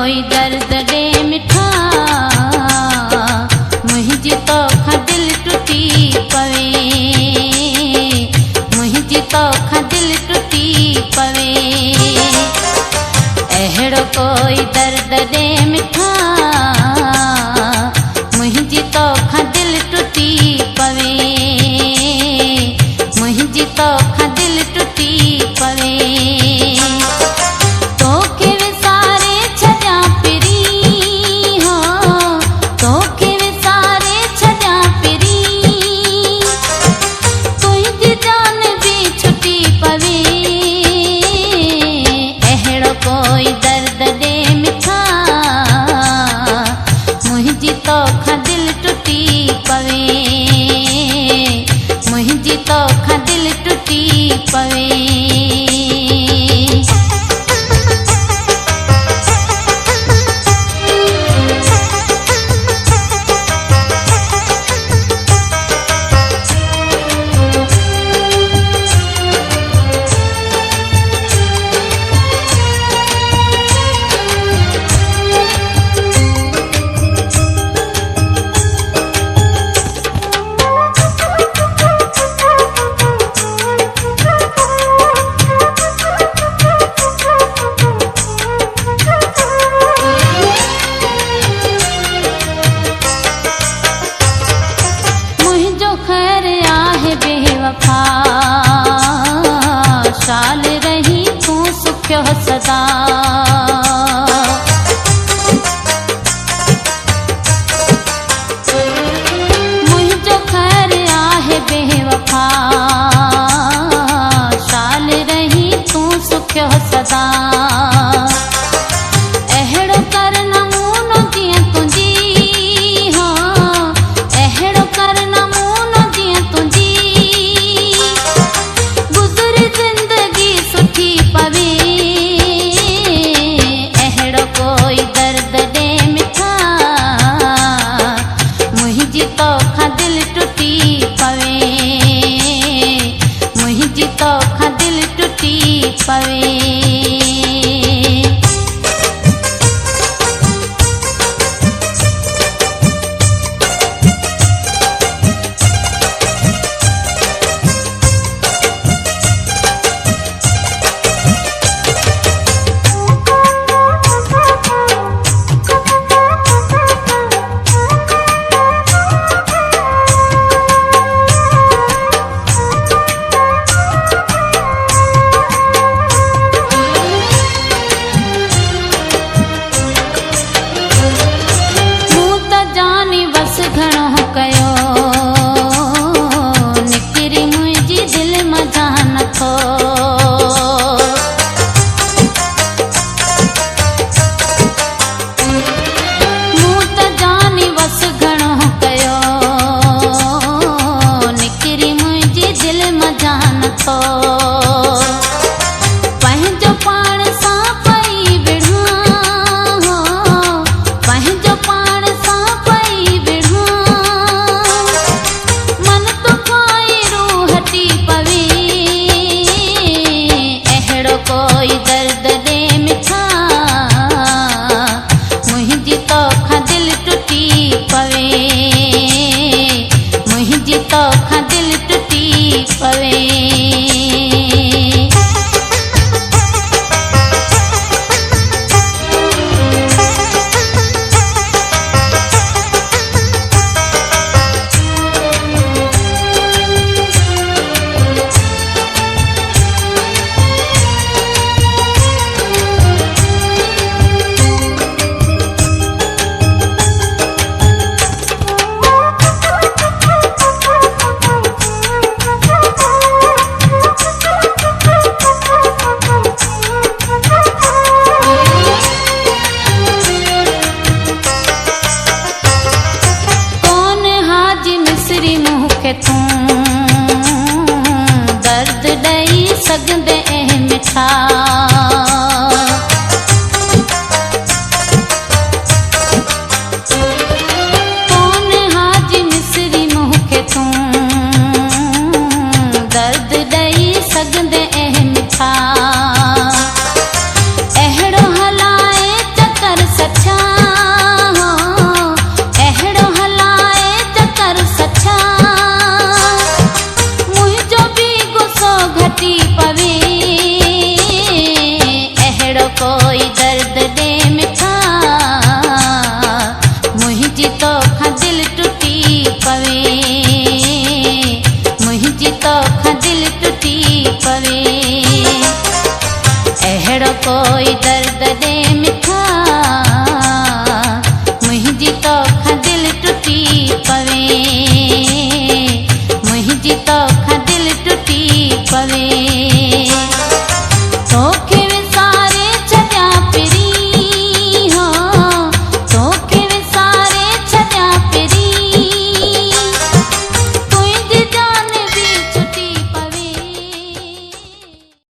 कोई दर्द दे मिठा मुझी तो खा दिल टूटी पवे मुझी तो खा दिल टूटी पवे अहड़ो कोई दर्द दे मिठा मुझी तो खा दिल टूटी पवे मुझी तो खा दिल टूटी पवे मुझी तो खा दिल टूटी पवे बेवफा शाल रही तू सुख्यो सदा मुझो खैर आहे बेवफा शाल रही तू सुख्यो सदा अहड़ो कर नमूनो जिया तुझी हो अहड़ो कर नमूनो जिया तुझी कोई दर्द दे मिठा मुझी तो खा दिल टूटी पवे मुझी तो खा दिल टूटी पवे